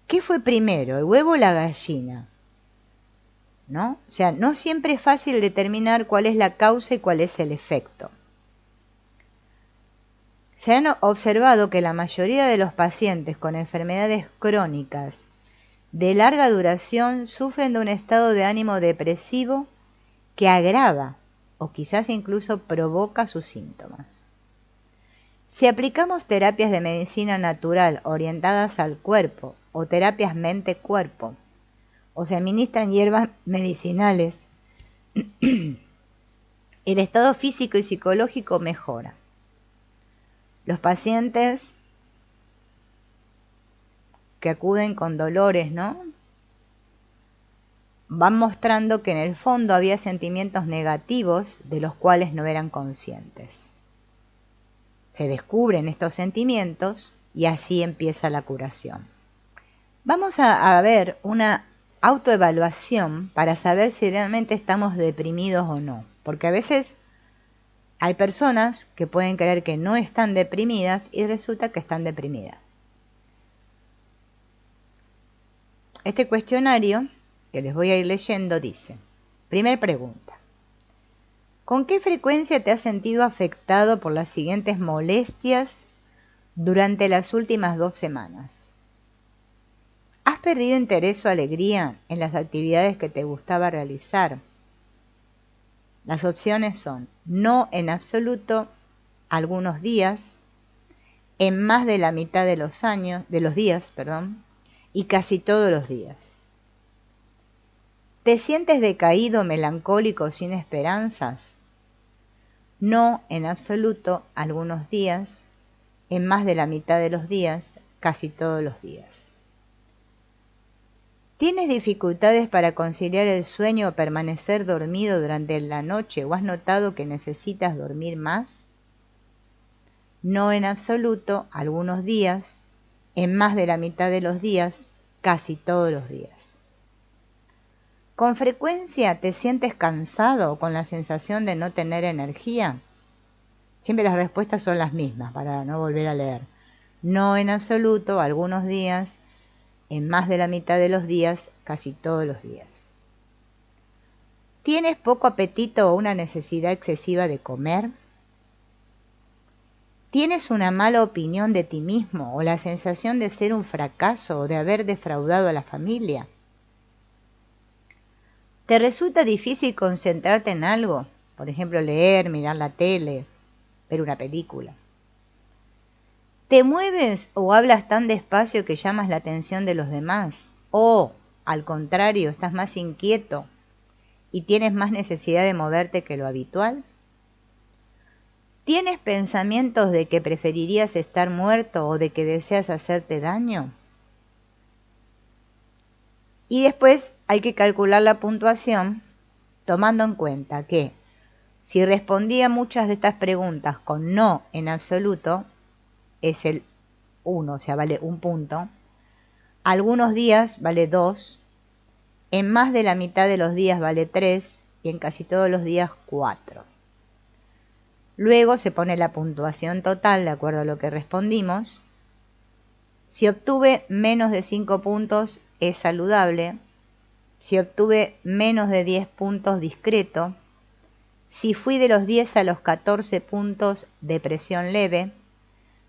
¿Qué fue primero, el huevo o la gallina? ¿No? O sea, no siempre es fácil determinar cuál es la causa y cuál es el efecto. Se han observado que la mayoría de los pacientes con enfermedades crónicas de larga duración sufren de un estado de ánimo depresivo que agrava o quizás incluso provoca sus síntomas. Si aplicamos terapias de medicina natural orientadas al cuerpo o terapias mente-cuerpo, o se administran hierbas medicinales, el estado físico y psicológico mejora. Los pacientes que acuden con dolores, ¿no?, van mostrando que en el fondo había sentimientos negativos de los cuales no eran conscientes. Se descubren estos sentimientos y así empieza la curación. Vamos a ver una autoevaluación para saber si realmente estamos deprimidos o no, porque a veces hay personas que pueden creer que no están deprimidas y resulta que están deprimidas. Este cuestionario que les voy a ir leyendo dice: primer pregunta, ¿con qué frecuencia te has sentido afectado por las siguientes molestias durante las últimas 2 semanas? ¿Has perdido interés o alegría en las actividades que te gustaba realizar? Las opciones son no en absoluto, algunos días, en más de la mitad de los días, y casi todos los días. ¿Te sientes decaído, melancólico, sin esperanzas? No en absoluto, algunos días, en más de la mitad de los días, casi todos los días. ¿Tienes dificultades para conciliar el sueño o permanecer dormido durante la noche o has notado que necesitas dormir más? No en absoluto, algunos días, en más de la mitad de los días, casi todos los días. ¿Con frecuencia te sientes cansado o con la sensación de no tener energía? Siempre las respuestas son las mismas para no volver a leer. No en absoluto, algunos días, en más de la mitad de los días, casi todos los días. ¿Tienes poco apetito o una necesidad excesiva de comer? ¿Tienes una mala opinión de ti mismo o la sensación de ser un fracaso o de haber defraudado a la familia? ¿Te resulta difícil concentrarte en algo? Por ejemplo, leer, mirar la tele, ver una película. ¿Te mueves o hablas tan despacio que llamas la atención de los demás? ¿O, al contrario, estás más inquieto y tienes más necesidad de moverte que lo habitual? ¿Tienes pensamientos de que preferirías estar muerto o de que deseas hacerte daño? Y después hay que calcular la puntuación tomando en cuenta que si respondía muchas de estas preguntas con no en absoluto, es el 1, o sea, vale 1 punto. Algunos días vale 2, en más de la mitad de los días vale 3 y en casi todos los días 4. Luego se pone la puntuación total de acuerdo a lo que respondimos. Si obtuve menos de 5 puntos es saludable. Si obtuve menos de 10 puntos, discreto. Si fui de los 10 a los 14 puntos, depresión leve.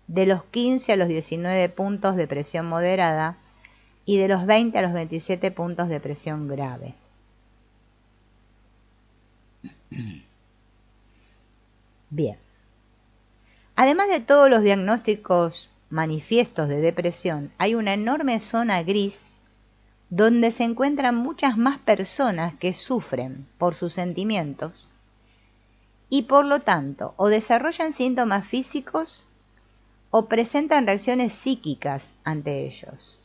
De los 15 a los 19 puntos, depresión moderada. Y de los 20 a los 27 puntos, depresión grave. Bien. Además de todos los diagnósticos manifiestos de depresión, hay una enorme zona gris donde se encuentran muchas más personas que sufren por sus sentimientos y por lo tanto o desarrollan síntomas físicos o presentan reacciones psíquicas ante ellos.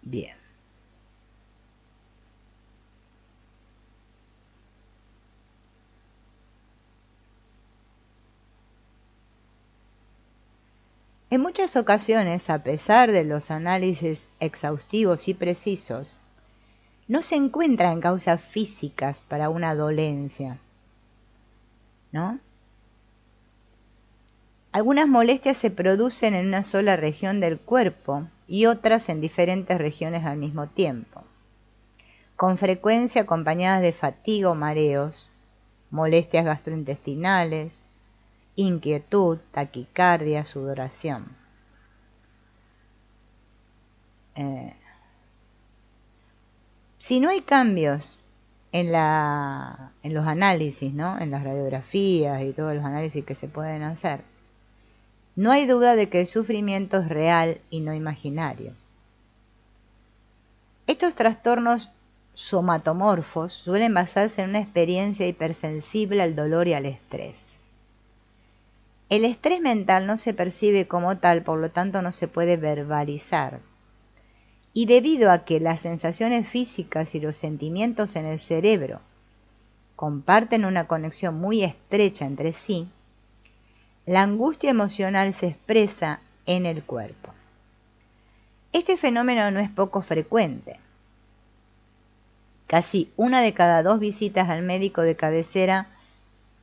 Bien. En muchas ocasiones, a pesar de los análisis exhaustivos y precisos, no se encuentran causas físicas para una dolencia, ¿no? Algunas molestias se producen en una sola región del cuerpo y otras en diferentes regiones al mismo tiempo, con frecuencia acompañadas de fatiga o mareos, molestias gastrointestinales, inquietud, taquicardia, sudoración. Si no hay cambios en los análisis, ¿no? En las radiografías y todos los análisis que se pueden hacer, no hay duda de que el sufrimiento es real y no imaginario. Estos trastornos somatomorfos suelen basarse en una experiencia hipersensible al dolor y al estrés. El estrés mental no se percibe como tal, por lo tanto no se puede verbalizar. Y debido a que las sensaciones físicas y los sentimientos en el cerebro comparten una conexión muy estrecha entre sí, la angustia emocional se expresa en el cuerpo. Este fenómeno no es poco frecuente. Casi 1 de cada 2 visitas al médico de cabecera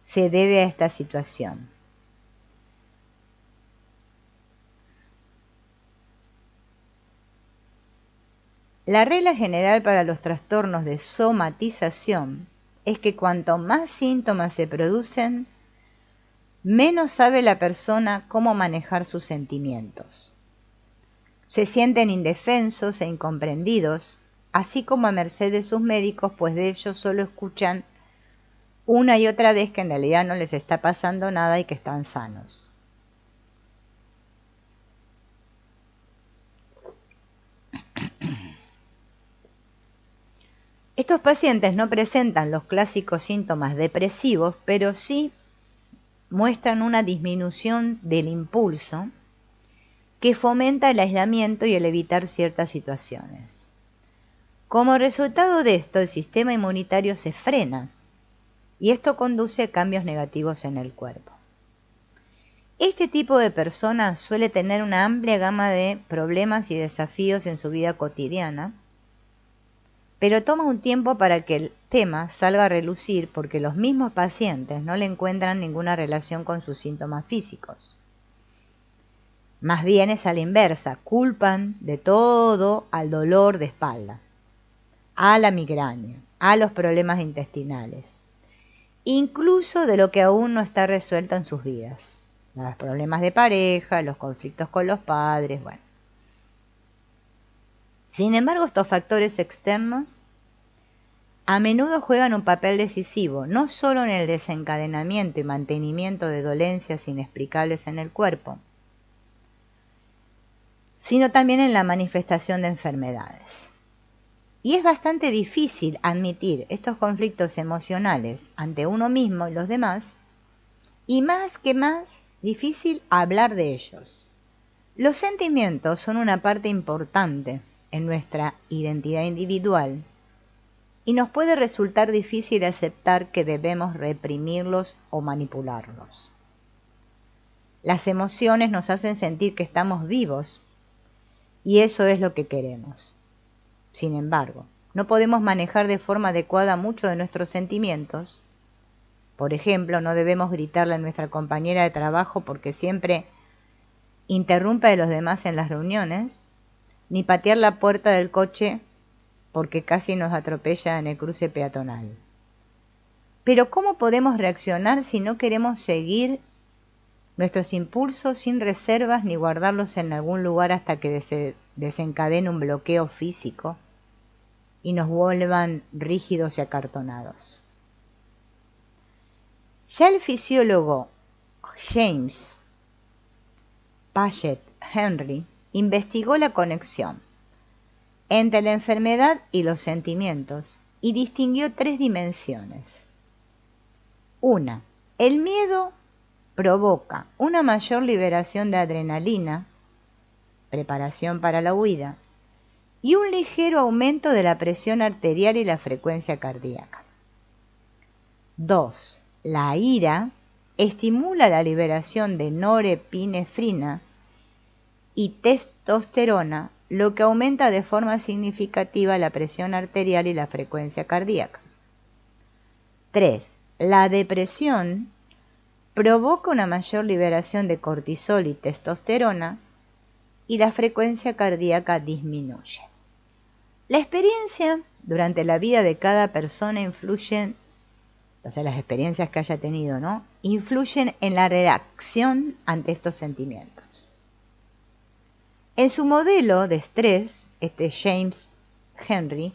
se debe a esta situación. La regla general para los trastornos de somatización es que cuanto más síntomas se producen, menos sabe la persona cómo manejar sus sentimientos. Se sienten indefensos e incomprendidos, así como a merced de sus médicos, pues de ellos solo escuchan una y otra vez que en realidad no les está pasando nada y que están sanos. Estos pacientes no presentan los clásicos síntomas depresivos, pero sí muestran una disminución del impulso que fomenta el aislamiento y el evitar ciertas situaciones. Como resultado de esto, el sistema inmunitario se frena y esto conduce a cambios negativos en el cuerpo. Este tipo de personas suele tener una amplia gama de problemas y desafíos en su vida cotidiana, pero toma un tiempo para que el tema salga a relucir porque los mismos pacientes no le encuentran ninguna relación con sus síntomas físicos. Más bien es a la inversa, culpan de todo al dolor de espalda, a la migraña, a los problemas intestinales, incluso de lo que aún no está resuelto en sus vidas, los problemas de pareja, los conflictos con los padres, bueno. Sin embargo, estos factores externos a menudo juegan un papel decisivo, no solo en el desencadenamiento y mantenimiento de dolencias inexplicables en el cuerpo, sino también en la manifestación de enfermedades. Y es bastante difícil admitir estos conflictos emocionales ante uno mismo y los demás, y más difícil hablar de ellos. Los sentimientos son una parte importante en nuestra identidad individual y nos puede resultar difícil aceptar que debemos reprimirlos o manipularlos. Las emociones nos hacen sentir que estamos vivos y eso es lo que queremos. Sin embargo, no podemos manejar de forma adecuada muchos de nuestros sentimientos. Por ejemplo, no debemos gritarle a nuestra compañera de trabajo porque siempre interrumpe a los demás en las reuniones, ni patear la puerta del coche porque casi nos atropella en el cruce peatonal. Pero ¿cómo podemos reaccionar si no queremos seguir nuestros impulsos sin reservas ni guardarlos en algún lugar hasta que se desencadene un bloqueo físico y nos vuelvan rígidos y acartonados? Ya el fisiólogo James Paget Henry investigó la conexión entre la enfermedad y los sentimientos y distinguió 3 dimensiones. 1. El miedo provoca una mayor liberación de adrenalina, preparación para la huida, y un ligero aumento de la presión arterial y la frecuencia cardíaca. 2. La ira estimula la liberación de norepinefrina y testosterona, lo que aumenta de forma significativa la presión arterial y la frecuencia cardíaca. 3. La depresión provoca una mayor liberación de cortisol y testosterona y la frecuencia cardíaca disminuye. La experiencia durante la vida de cada persona influyen, o sea, las experiencias que haya tenido, ¿no? Influyen en la reacción ante estos sentimientos. En su modelo de estrés, James Henry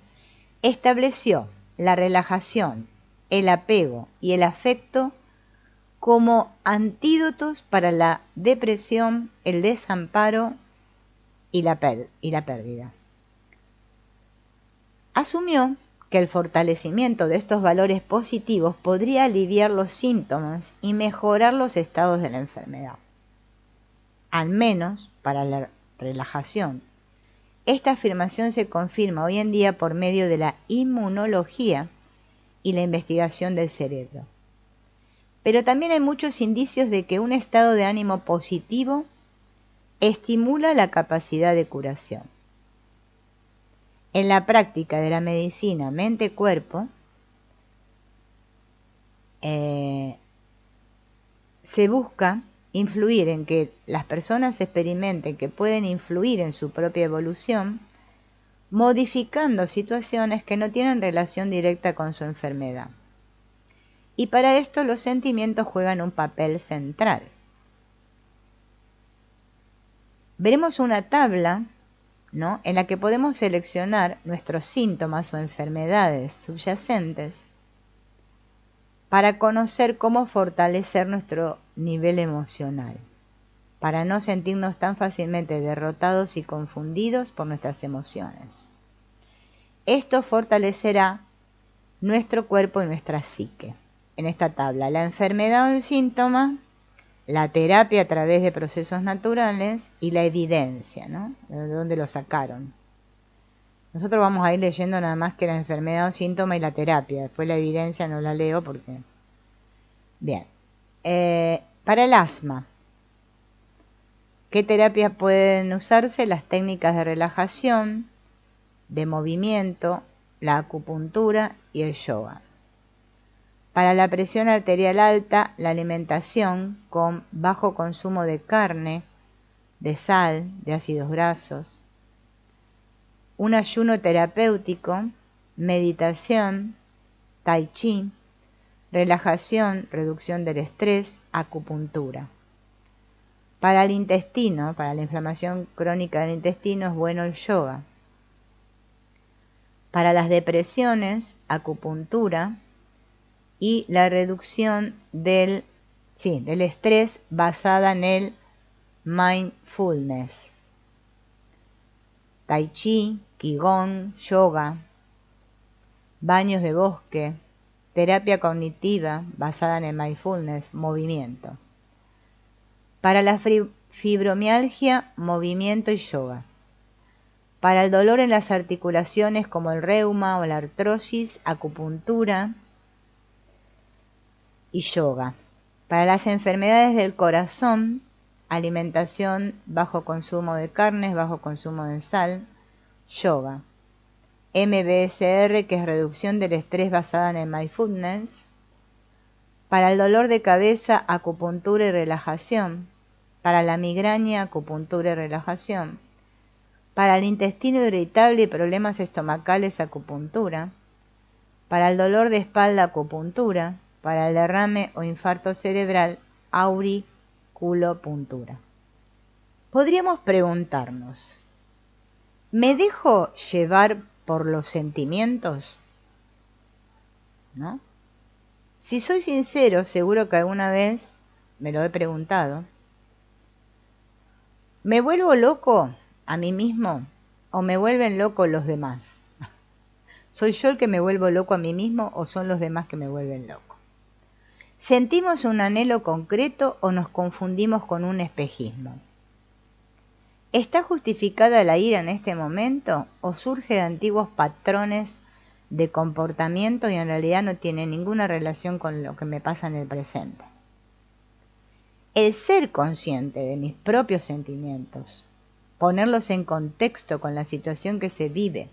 estableció la relajación, el apego y el afecto como antídotos para la depresión, el desamparo y la pérdida. Asumió que el fortalecimiento de estos valores positivos podría aliviar los síntomas y mejorar los estados de la enfermedad. Al menos para la relajación. Esta afirmación se confirma hoy en día por medio de la inmunología y la investigación del cerebro. Pero también hay muchos indicios de que un estado de ánimo positivo estimula la capacidad de curación. En la práctica de la medicina mente-cuerpo, se busca influir en que las personas experimenten que pueden influir en su propia evolución, modificando situaciones que no tienen relación directa con su enfermedad. Y para esto los sentimientos juegan un papel central. Veremos una tabla, ¿no?, en la que podemos seleccionar nuestros síntomas o enfermedades subyacentes para conocer cómo fortalecer nuestro nivel emocional, para no sentirnos tan fácilmente derrotados y confundidos por nuestras emociones. Esto fortalecerá nuestro cuerpo y nuestra psique. En esta tabla, la enfermedad o el síntoma, la terapia a través de procesos naturales y la evidencia, ¿no?, de dónde lo sacaron. Nosotros vamos a ir leyendo nada más que la enfermedad o síntoma y la terapia. Después la evidencia no la leo porque... Bien. Para el asma, ¿qué terapias pueden usarse? Las técnicas de relajación, de movimiento, la acupuntura y el yoga. Para la presión arterial alta, la alimentación con bajo consumo de carne, de sal, de ácidos grasos. Un ayuno terapéutico, meditación, tai chi, relajación, reducción del estrés, acupuntura. Para el intestino, para la inflamación crónica del intestino, es bueno el yoga. Para las depresiones, acupuntura y la reducción del estrés basada en el mindfulness. Tai chi, qigong, yoga, baños de bosque, terapia cognitiva basada en el mindfulness, movimiento. Para la fibromialgia, movimiento y yoga. Para el dolor en las articulaciones como el reuma o la artrosis, acupuntura y yoga. Para las enfermedades del corazón, alimentación, bajo consumo de carnes, bajo consumo de sal, yoga. MBSR, que es reducción del estrés basada en el mindfulness. Para el dolor de cabeza, acupuntura y relajación. Para la migraña, acupuntura y relajación. Para el intestino irritable y problemas estomacales, acupuntura. Para el dolor de espalda, acupuntura. Para el derrame o infarto cerebral, auriculopuntura. Podríamos preguntarnos, ¿me dejo llevar por los sentimientos? ¿No? Si soy sincero, seguro que alguna vez me lo he preguntado. ¿Me vuelvo loco a mí mismo o me vuelven locos los demás? ¿Soy yo el que me vuelvo loco a mí mismo o son los demás que me vuelven loco? ¿Sentimos un anhelo concreto o nos confundimos con un espejismo? ¿Está justificada la ira en este momento o surge de antiguos patrones de comportamiento y en realidad no tiene ninguna relación con lo que me pasa en el presente? El ser consciente de mis propios sentimientos ponerlos en contexto con la situación que se vive,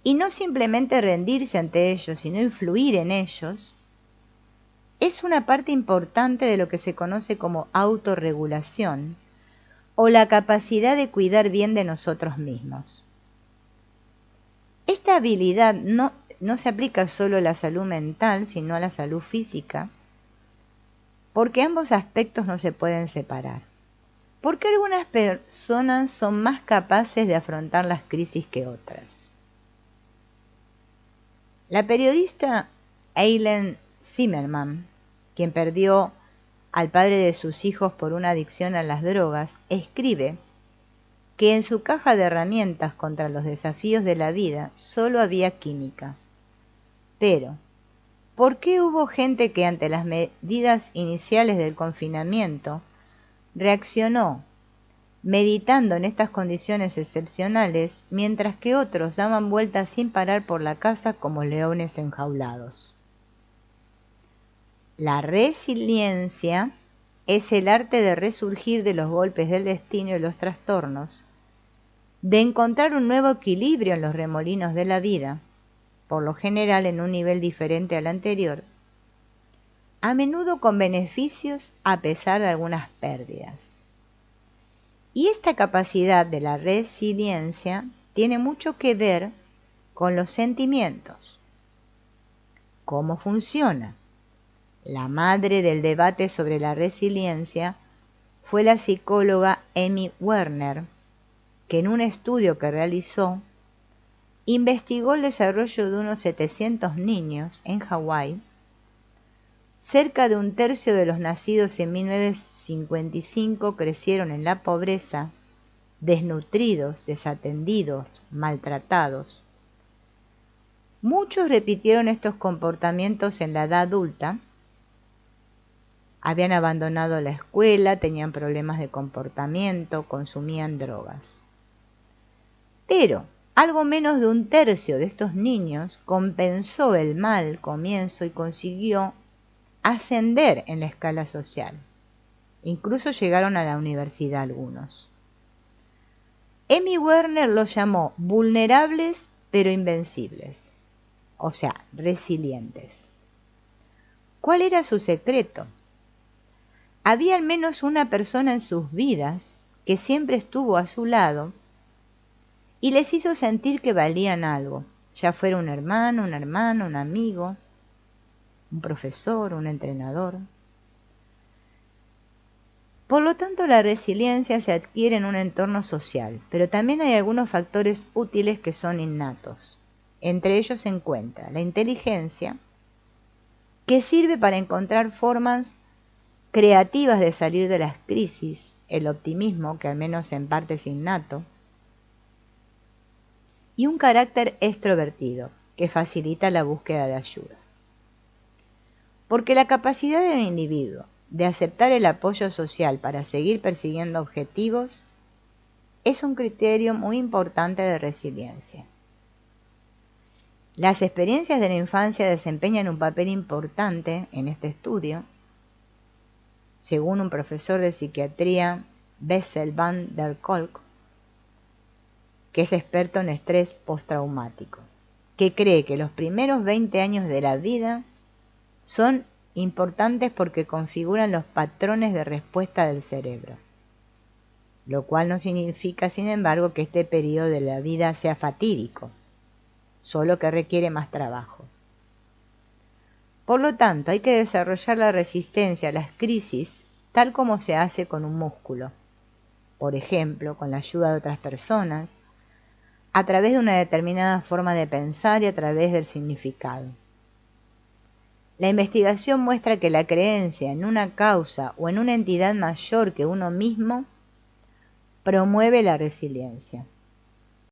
y no simplemente rendirse ante ellos, sino influir en ellos, es una parte importante de lo que se conoce como autorregulación o la capacidad de cuidar bien de nosotros mismos. Esta habilidad no se aplica solo a la salud mental, sino a la salud física, porque ambos aspectos no se pueden separar. ¿Por qué algunas personas son más capaces de afrontar las crisis que otras? La periodista Eileen Zimmerman, quien perdió al padre de sus hijos por una adicción a las drogas, escribe que en su caja de herramientas contra los desafíos de la vida solo había química. Pero, ¿por qué hubo gente que ante las medidas iniciales del confinamiento reaccionó meditando en estas condiciones excepcionales, mientras que otros daban vueltas sin parar por la casa como leones enjaulados? La resiliencia es el arte de resurgir de los golpes del destino y los trastornos, de encontrar un nuevo equilibrio en los remolinos de la vida, por lo general en un nivel diferente al anterior, a menudo con beneficios a pesar de algunas pérdidas. Y esta capacidad de la resiliencia tiene mucho que ver con los sentimientos. ¿Cómo funciona? La madre del debate sobre la resiliencia fue la psicóloga Amy Werner, que en un estudio que realizó, investigó el desarrollo de unos 700 niños en Hawái. Cerca de un tercio de los nacidos en 1955 crecieron en la pobreza, desnutridos, desatendidos, maltratados. Muchos repitieron estos comportamientos en la edad adulta. Habían abandonado la escuela, tenían problemas de comportamiento, consumían drogas. Pero algo menos de un tercio de estos niños compensó el mal comienzo y consiguió ascender en la escala social. Incluso llegaron a la universidad algunos. Amy Werner los llamó vulnerables pero invencibles, o sea, resilientes. ¿Cuál era su secreto? Había al menos una persona en sus vidas que siempre estuvo a su lado y les hizo sentir que valían algo, ya fuera un hermano, una hermana, un amigo, un profesor, un entrenador. Por lo tanto, la resiliencia se adquiere en un entorno social, pero también hay algunos factores útiles que son innatos. Entre ellos se encuentra la inteligencia, que sirve para encontrar formas creativas de salir de las crisis, el optimismo, que al menos en parte es innato, y un carácter extrovertido, que facilita la búsqueda de ayuda. Porque la capacidad del individuo de aceptar el apoyo social para seguir persiguiendo objetivos es un criterio muy importante de resiliencia. Las experiencias de la infancia desempeñan un papel importante en este estudio, según un profesor de psiquiatría, Bessel van der Kolk, que es experto en estrés postraumático, que cree que los primeros 20 años de la vida son importantes porque configuran los patrones de respuesta del cerebro, lo cual no significa, sin embargo, que este periodo de la vida sea fatídico, solo que requiere más trabajo. Por lo tanto, hay que desarrollar la resistencia a las crisis tal como se hace con un músculo, por ejemplo, con la ayuda de otras personas, a través de una determinada forma de pensar y a través del significado. La investigación muestra que la creencia en una causa o en una entidad mayor que uno mismo promueve la resiliencia.